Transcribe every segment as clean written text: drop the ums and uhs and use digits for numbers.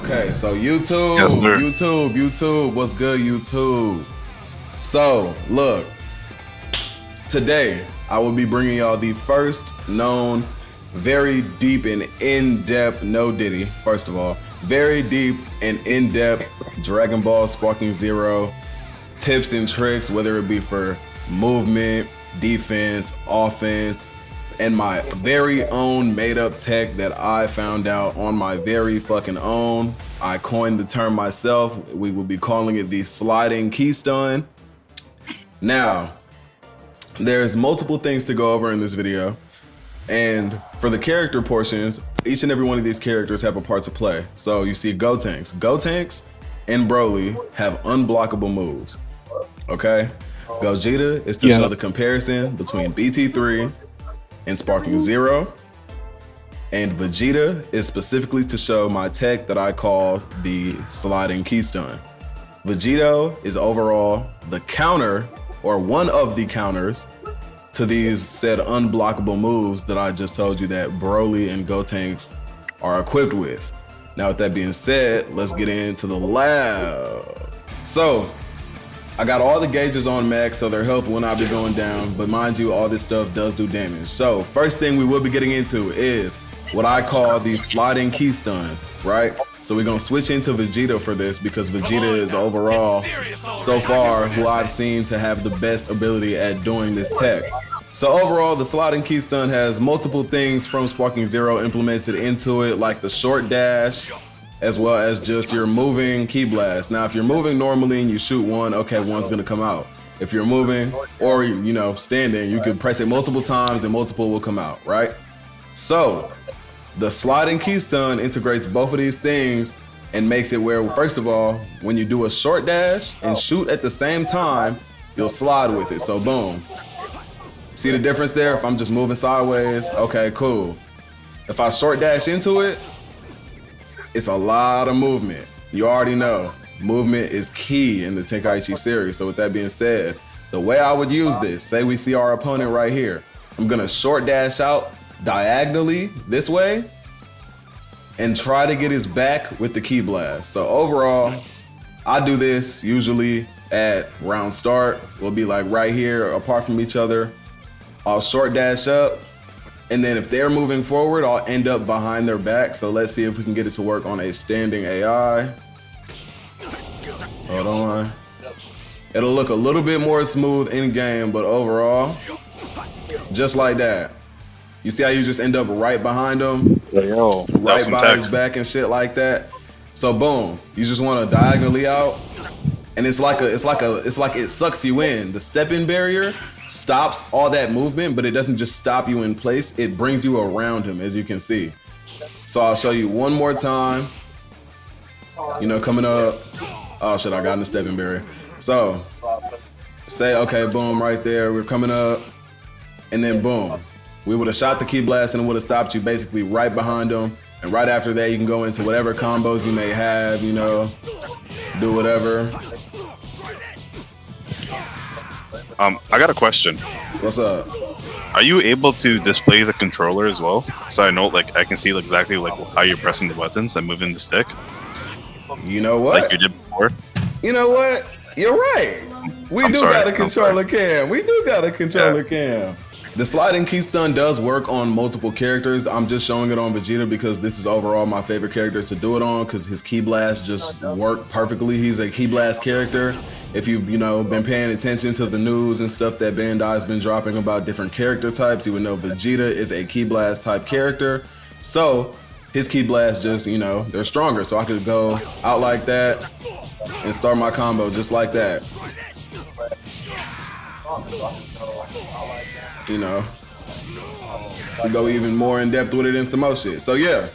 Okay, so YouTube, Yes, sir. YouTube, what's good, YouTube? So, look, today I will be bringing y'all the first known, very deep and in-depth, no Diddy, first of all, very deep and in-depth Dragon Ball Sparking Zero tips and tricks, whether it be for movement, defense, offense, and my very own made-up tech that I found out on my very fucking own. I coined the term myself. We will be calling it the sliding keystone. Now, there's multiple things to go over in this video. And for the character portions, each and every one of these characters have a part to play. So you see Gotenks. Gotenks and Broly have unblockable moves, okay? Gogeta is to show the comparison between BT3 and Sparking Zero. And Vegeta is specifically to show my tech that I call the sliding keystone. Vegeta is overall the counter, or one of the counters, to these said unblockable moves that I just told you that Broly and Gotenks are equipped with. Now with that being said, let's get into the lab. So, I got all the gauges on max, so their health will not be going down, but mind you, all this stuff does do damage. So, first thing we will be getting into is what I call the sliding keystone, right? So we're gonna switch into Vegeta for this because Vegeta is overall, so far, who I've seen to have the best ability at doing this tech. So overall, the sliding keystone has multiple things from Sparking Zero implemented into it, like the short dash, as well as just your moving key blast. Now, if you're moving normally and you shoot one, okay, one's gonna come out. If you're moving or, you know, standing, you can press it multiple times and multiple will come out, right? So, the sliding keystone integrates both of these things and makes it where, first of all, when you do a short dash and shoot at the same time, you'll slide with it, so boom. See the difference there? If I'm just moving sideways, okay, cool. If I short dash into it, it's a lot of movement. You already know, movement is key in the Tenkaichi series. So with that being said, the way I would use this, say we see our opponent right here, I'm gonna short dash out diagonally this way and try to get his back with the key blast. So overall, I do this usually at round start. We'll be like right here apart from each other. I'll short dash up, and then if they're moving forward, I'll end up behind their back. So let's see if we can get it to work on a standing AI. Hold on. It'll look a little bit more smooth in game, but overall, just like that. You see how you just end up right behind him? Right by his back and shit like that. So boom, you just want to diagonally out. And it's like it sucks you in. The step-in barrier stops all that movement, but it doesn't just stop you in place. It brings you around him, as you can see. So I'll show you one more time. You know, coming up. Oh shit, I got in the step-in barrier. So, say, okay, boom, right there. We're coming up. And then boom. We would have shot the key blast and it would have stopped you basically right behind him. And right after that, you can go into whatever combos you may have, you know, do whatever. I got a question. What's up? Are you able to display the controller as well? So I know, like, I can see exactly like how you're pressing the buttons and moving the stick. You know what? Like you did before. You know what? You're right. We do got a controller cam. We do got a controller cam. The sliding keystone does work on multiple characters. I'm just showing it on Vegeta because this is overall my favorite character to do it on because his key blast just work perfectly. He's a key blast character. If you've, you know, been paying attention to the news and stuff that Bandai's been dropping about different character types, you would know Vegeta is a key blast type character. So his key blast just, you know, they're stronger. So I could go out like that and start my combo just like that. You know, we go even more in depth with it and some more shit. So yeah,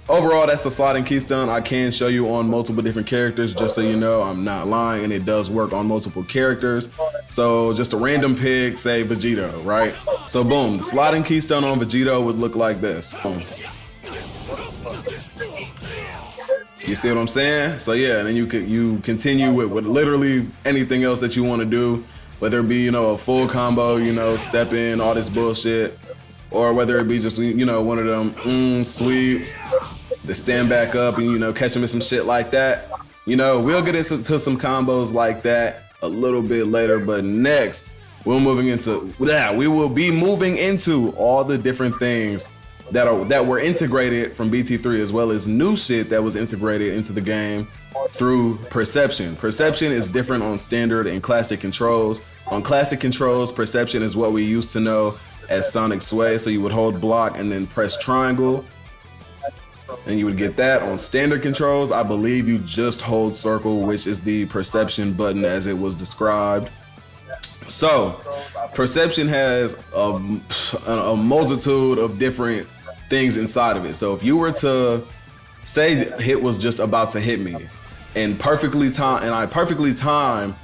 overall, that's the sliding keystone. I can show you on multiple different characters, just so you know, I'm not lying, and it does work on multiple characters. So just a random pick, say Vegeta, right? So boom, the sliding keystone on Vegeta would look like this. Boom. You see what I'm saying? So yeah, and then you continue with literally anything else that you want to do. Whether it be, you know, a full combo, you know, step in, all this bullshit, or whether it be just, you know, one of them sweep, to stand back up and, you know, catch him in some shit like that. You know, we'll get into some combos like that a little bit later, but next we will be moving into all the different things that were integrated from BT3, as well as new shit that was integrated into the game through perception. Perception is different on standard and classic controls. On classic controls, perception is what we used to know as sonic sway. So you would hold block and then press triangle, and you would get that. On standard controls, I believe you just hold circle, which is the perception button as it was described. So perception has a multitude of different things inside of it. So if you were to say hit was just about to hit me and I perfectly time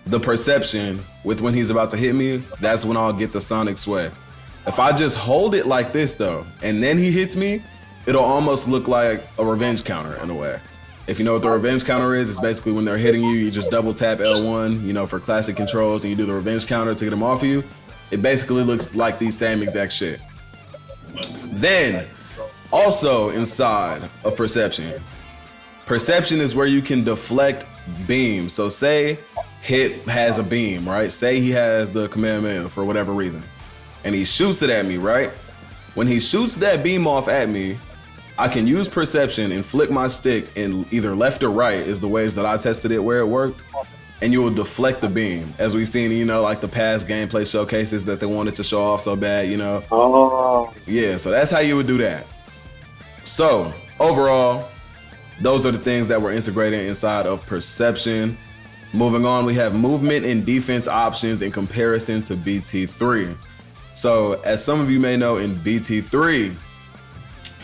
the perception with when he's about to hit me, that's when I'll get the sonic sway. If I just hold it like this though, and then he hits me, it'll almost look like a revenge counter in a way. If you know what the revenge counter is, it's basically when they're hitting you, you just double tap L1, you know, for classic controls, and you do the revenge counter to get them off of you. It basically looks like the same exact shit. Then, also inside of perception is where you can deflect beams. So say hit has a beam, right? Say he has the Kamehameha for whatever reason, and he shoots it at me, right? When he shoots that beam off at me, I can use perception and flick my stick in either left or right is the ways that I tested it where it worked, and you will deflect the beam. As we've seen, you know, like the past gameplay showcases that they wanted to show off so bad, you know. Oh. Yeah, so that's how you would do that. So overall, those are the things that were integrated inside of perception. Moving on, we have movement and defense options in comparison to BT3. So as some of you may know, in BT3,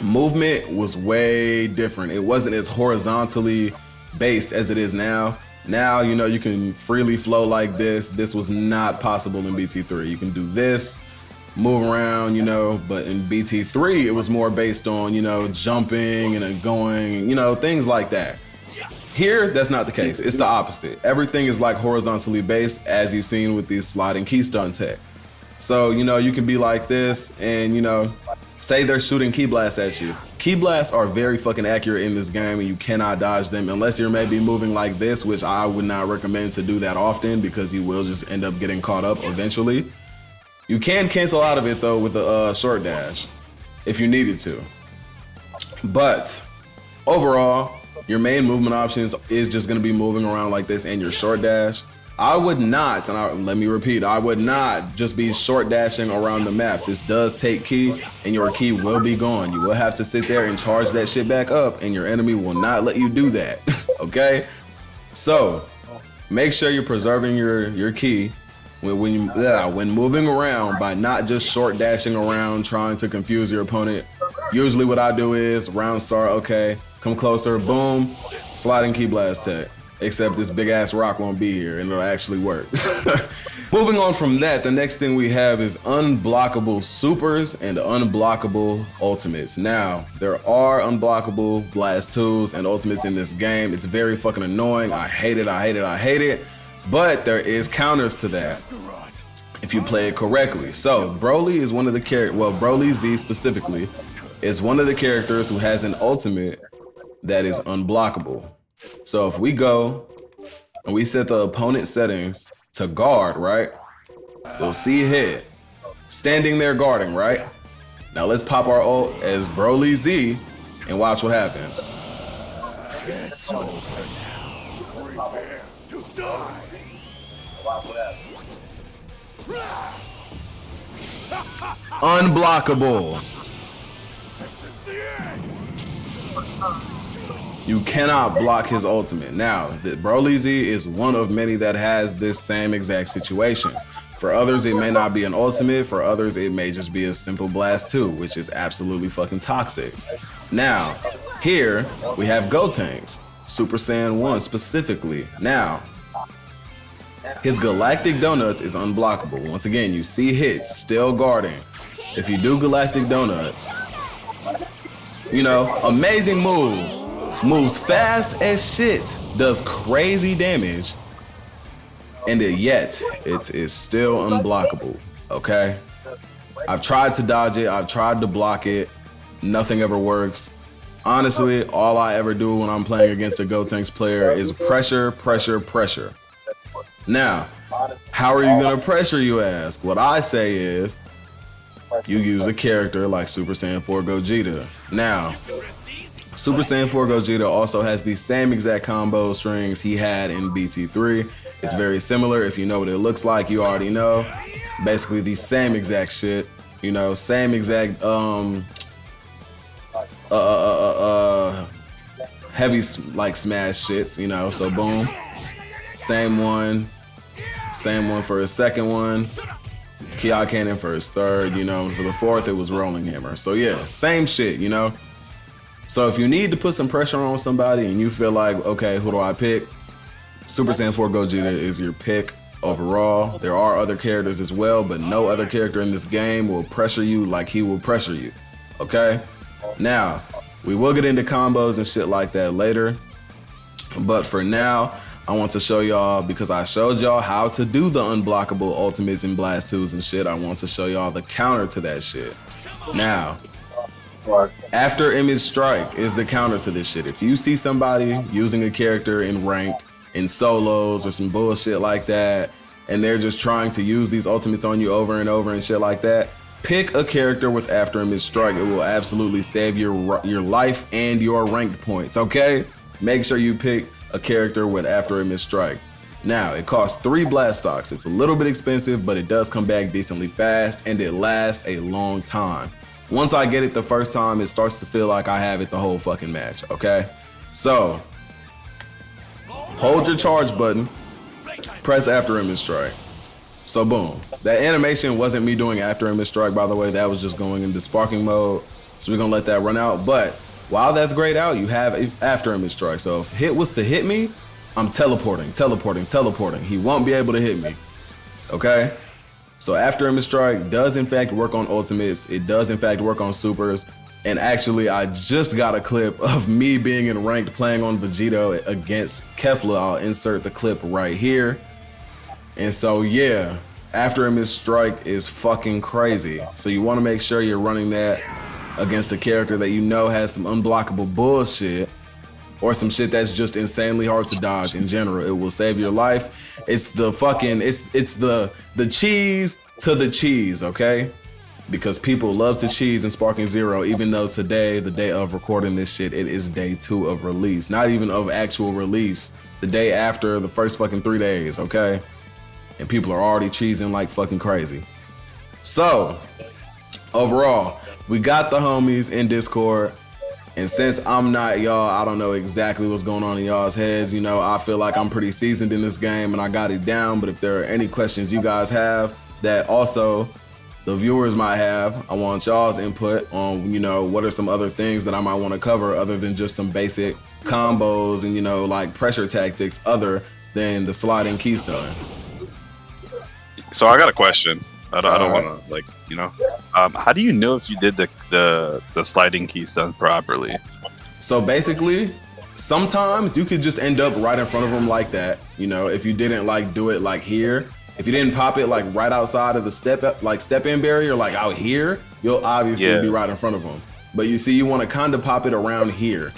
movement was way different. It wasn't as horizontally based as it is now. Now, you know, you can freely flow like this. This was not possible in BT3. You can do this, move around, you know, but in BT3, it was more based on, you know, jumping and going, you know, things like that. Here, that's not the case. It's the opposite. Everything is like horizontally based, as you've seen with these sliding key stun tech. So, you know, you can be like this and, you know, say they're shooting key blasts at you. Key blasts are very fucking accurate in this game, and you cannot dodge them unless you're maybe moving like this, which I would not recommend to do that often because you will just end up getting caught up eventually. You can cancel out of it though with a short dash if you needed to. But overall, your main movement options is just gonna be moving around like this and your short dash. I would not, let me repeat, I would not just be short dashing around the map. This does take key, and your key will be gone. You will have to sit there and charge that shit back up, and your enemy will not let you do that, okay? So, make sure you're preserving your key when moving around by not just short dashing around trying to confuse your opponent. Usually what I do is round start, okay, come closer, boom, sliding key blast tech. Except this big ass rock won't be here and it'll actually work. Moving on from that, the next thing we have is unblockable supers and unblockable ultimates. Now, there are unblockable blast 2s and ultimates in this game. It's very fucking annoying. I hate it. But there is counters to that if you play it correctly. So Broly is one of the characters, well, Broly Z specifically is one of the characters who has an ultimate that is unblockable. So if we go and we set the opponent settings to guard, right? You'll see hit, standing there guarding, right? Now let's pop our ult as Broly Z and watch what happens. It's over now. Prepare to die. Unblockable. This is the end. You cannot block his ultimate. Now, the Broly Z is one of many that has this same exact situation. For others, it may not be an ultimate. For others, it may just be a simple blast 2, which is absolutely fucking toxic. Now, here we have Gotenks, Super Saiyan 1 specifically. Now, his Galactic Donuts is unblockable. Once again, you see hits, still guarding. If you do Galactic Donuts, you know, amazing move. Moves fast as shit, does crazy damage, and yet it is still unblockable, okay? I've tried to dodge it, I've tried to block it, nothing ever works. Honestly, all I ever do when I'm playing against a Gotenks player is pressure, pressure, pressure. Now, how are you gonna pressure, you ask? What I say is, you use a character like Super Saiyan 4 Gogeta. Now, Super Saiyan 4 Gogeta also has the same exact combo strings he had in BT3. It's very similar. If you know what it looks like, you already know. Basically the same exact shit, you know, same exact heavy like smash shits, you know. So boom, same one for his second one, Ki Cannon for his third, you know. For the fourth, it was Rolling Hammer. So yeah, same shit, you know. So if you need to put some pressure on somebody and you feel like, okay, who do I pick? Super Saiyan 4 Gogeta is your pick overall. There are other characters as well, but no other character in this game will pressure you like he will pressure you, okay? Now, we will get into combos and shit like that later, but for now, I want to show y'all, because I showed y'all how to do the unblockable ultimates and blast twos and shit, I want to show y'all the counter to that shit. Now, Afterimage Strike is the counter to this shit. If you see somebody using a character in ranked, in solos, or some bullshit like that, and they're just trying to use these ultimates on you over and over and shit like that, pick a character with Afterimage Strike. It will absolutely save your life and your ranked points, okay? Make sure you pick a character with Afterimage Strike. Now, it costs 3 blast stocks. It's a little bit expensive, but it does come back decently fast, and it lasts a long time. Once I get it the first time, it starts to feel like I have it the whole fucking match, okay? So, hold your charge button, press Afterimage Strike. So boom. That animation wasn't me doing Afterimage Strike, by the way. That was just going into sparking mode. So we're gonna let that run out. But while that's grayed out, you have Afterimage Strike. So if hit was to hit me, I'm teleporting. He won't be able to hit me, okay? So Afterimage Strike does in fact work on ultimates. It does in fact work on supers. And actually, I just got a clip of me being in ranked playing on Vegeta against Kefla. I'll insert the clip right here. And so yeah, Afterimage Strike is fucking crazy. So you want to make sure you're running that against a character that you know has some unblockable bullshit, or some shit that's just insanely hard to dodge in general. It will save your life. It's the fucking, it's the cheese to the cheese, okay? Because people love to cheese in Sparking Zero, even though today, the day of recording this shit, it is day 2 of release. Not even of actual release. The day after the first fucking 3 days, okay? And people are already cheesing like fucking crazy. So, overall, we got the homies in Discord. And since I'm not y'all, I don't know exactly what's going on in y'all's heads. You know, I feel like I'm pretty seasoned in this game and I got it down. But if there are any questions you guys have that also the viewers might have, I want y'all's input on, you know, what are some other things that I might want to cover other than just some basic combos and, you know, like pressure tactics other than the sliding keystone. So I got a question. I don't want to, like, you know, how do you know if you did the sliding keystone properly? So basically, sometimes you could just end up right in front of them like that. You know, if you didn't like do it like here, if you didn't pop it like right outside of the step-in barrier, like out here, you'll obviously be right in front of them. But you see, you want to kind of pop it around here,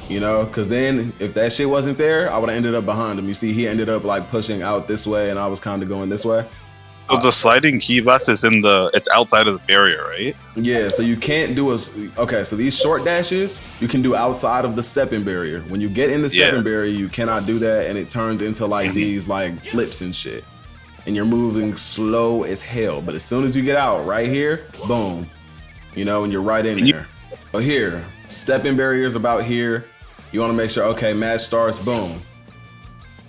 you know, because then if that shit wasn't there, I would have ended up behind him. You see, he ended up like pushing out this way and I was kind of going this way. So the sliding key blast is it's outside of the barrier, right? Yeah, so you can't do okay, so these short dashes, you can do outside of the step-in barrier. When you get in the step-in barrier, you cannot do that and it turns into like these like flips and shit. And you're moving slow as hell. But as soon as you get out right here, boom, you know, and you're right in there. Oh, here, step-in barriers about here. You want to make sure, okay, match starts, boom.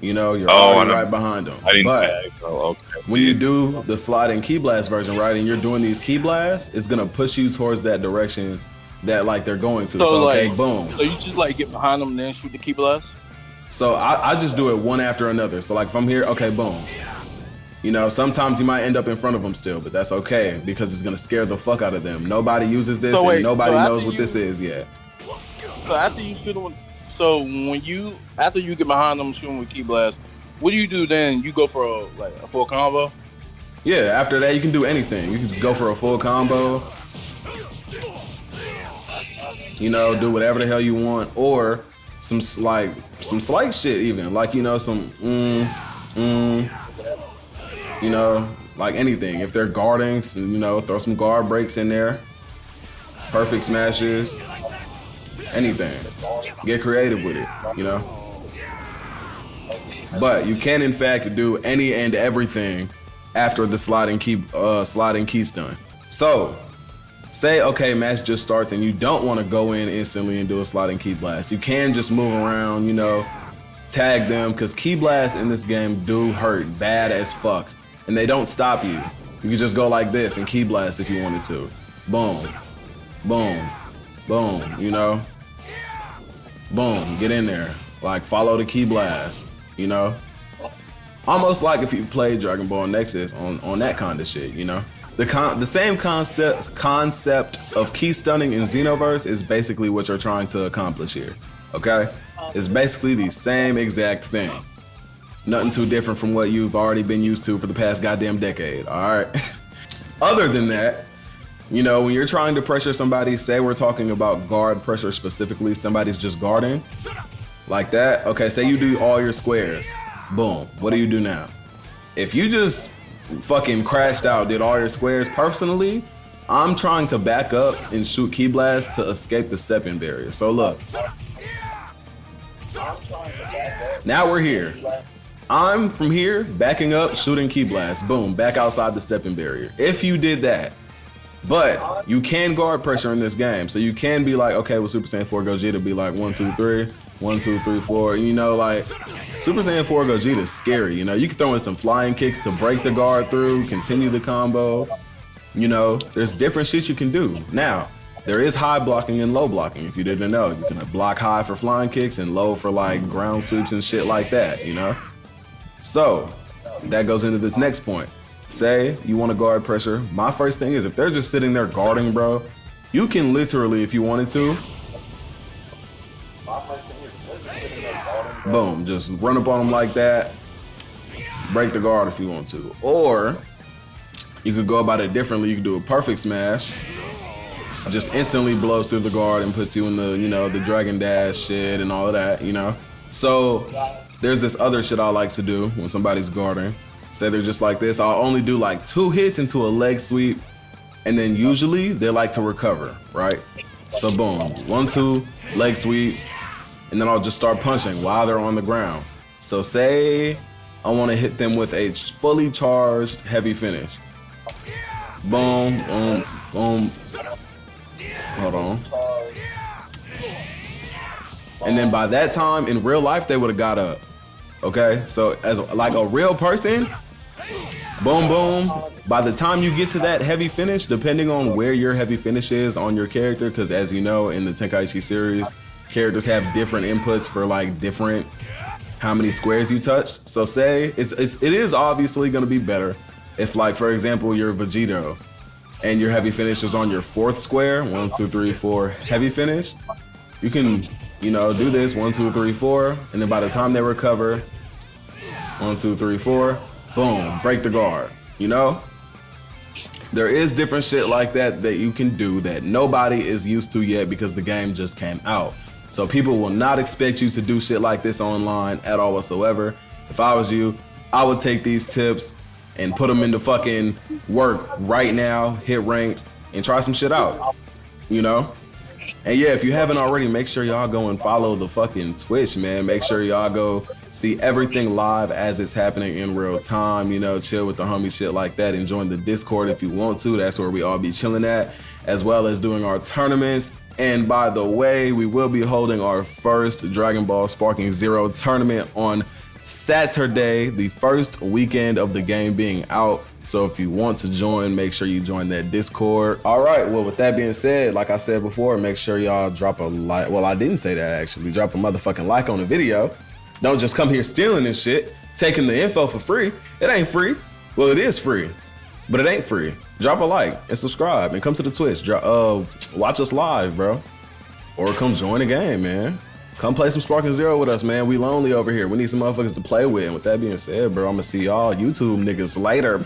You know, you're already right behind them. But when you do the sliding key blast version, right, and you're doing these key blasts, it's gonna push you towards that direction that like they're going to. So like, okay, boom. So you just like get behind them and then shoot the key blast? So I just do it one after another. So like if I'm here, okay, boom. You know, sometimes you might end up in front of them still, but that's okay because it's gonna scare the fuck out of them. Nobody uses this and nobody knows what this is yet. So after you shoot them, after you get behind them shooting with key blast, what do you do then? You go for a full combo? Yeah, after that you can do anything. You can go for a full combo. You know, do whatever the hell you want, or some slight shit even, like, you know, some you know, like anything. If they're guarding, you know, throw some guard breaks in there, perfect smashes, anything. Get creative with it, you know. But you can in fact do any and everything after the sliding key stun. So say, okay, match just starts and you don't want to go in instantly and do a sliding key blast. You can just move around, you know, tag them, because key blasts in this game do hurt bad as fuck. And they don't stop you. You can just go like this and key blast if you wanted to. Boom, boom, boom, you know? Boom, get in there. Like, follow the key blast, you know? Almost like if you played Dragon Ball Nexus on that kind of shit, you know? The same concept of key stunning in Xenoverse is basically what you're trying to accomplish here, okay? It's basically the same exact thing. Nothing too different from what you've already been used to for the past goddamn decade, all right? Other than that, you know, when you're trying to pressure somebody, say we're talking about guard pressure specifically, somebody's just guarding, like that. Okay, say you do all your squares, boom, what do you do now? If you just fucking crashed out, did all your squares, personally, I'm trying to back up and shoot key blast to escape the stepping barrier. So look, now we're here. I'm from here, backing up, shooting key blast, boom, back outside the stepping barrier. If you did that, but you can guard pressure in this game, so you can be like, okay, with Super Saiyan 4 Gogeta, be like 1, 2, 3, 1, 2, 3, 4. You know, like Super Saiyan 4 Gogeta is scary. You know, you can throw in some flying kicks to break the guard through, continue the combo. You know, there's different shit you can do. Now, there is high blocking and low blocking. If you didn't know, you can block high for flying kicks and low for like ground sweeps and shit like that. You know. So that goes into this next point. Say you want to guard pressure. My first thing is, if they're just sitting there guarding, bro, you can literally, if you wanted to, boom, just run up on them like that, break the guard if you want to. Or you could go about it differently. You could do a perfect smash, just instantly blows through the guard and puts you in the, you know, the dragon dash shit and all of that, you know. So there's this other shit I like to do when somebody's guarding. Say they're just like this, I'll only do like 2 hits into a leg sweep, and then usually they like to recover, right? So boom, 1, 2, leg sweep, and then I'll just start punching while they're on the ground. So say I want to hit them with a fully charged heavy finish. Boom, boom, boom. Hold on. And then by that time, in real life, they would have got up. Okay, so as like a real person, boom, boom. By the time you get to that heavy finish, depending on where your heavy finish is on your character, because as you know, in the Tenkaichi series, characters have different inputs for like different how many squares you touched. So say it is obviously going to be better if, like, for example, you're Vegeta and your heavy finish is on your 4th square, 1, 2, 3, 4, heavy finish. You can, you know, do this 1, 2, 3, 4, and then by the time they recover, 1, 2, 3, 4, boom, break the guard. You know, there is different shit like that that you can do that nobody is used to yet because the game just came out. So people will not expect you to do shit like this online at all whatsoever. If I was you, I would take these tips and put them into fucking work right now, hit ranked, and try some shit out, you know? And yeah, if you haven't already, make sure y'all go and follow the fucking Twitch, man. Make sure y'all go see everything live as it's happening in real time, you know, chill with the homies, shit like that, and join the Discord if you want to. That's where we all be chilling at, as well as doing our tournaments. And by the way, we will be holding our first Dragon Ball Sparking Zero tournament on Saturday, the first weekend of the game being out. So if you want to join, make sure you join that Discord. All right, well, with that being said, like I said before, make sure y'all drop a like. Well, I didn't say that actually. Drop a motherfucking like on the video. Don't just come here stealing this shit, taking the info for free. It ain't free. Well, it is free, but it ain't free. Drop a like and subscribe and come to the Twitch. Watch us live, bro. Or come join the game, man. Come play some Sparking Zero with us, man. We lonely over here. We need some motherfuckers to play with. And with that being said, bro, I'm gonna see y'all YouTube niggas later.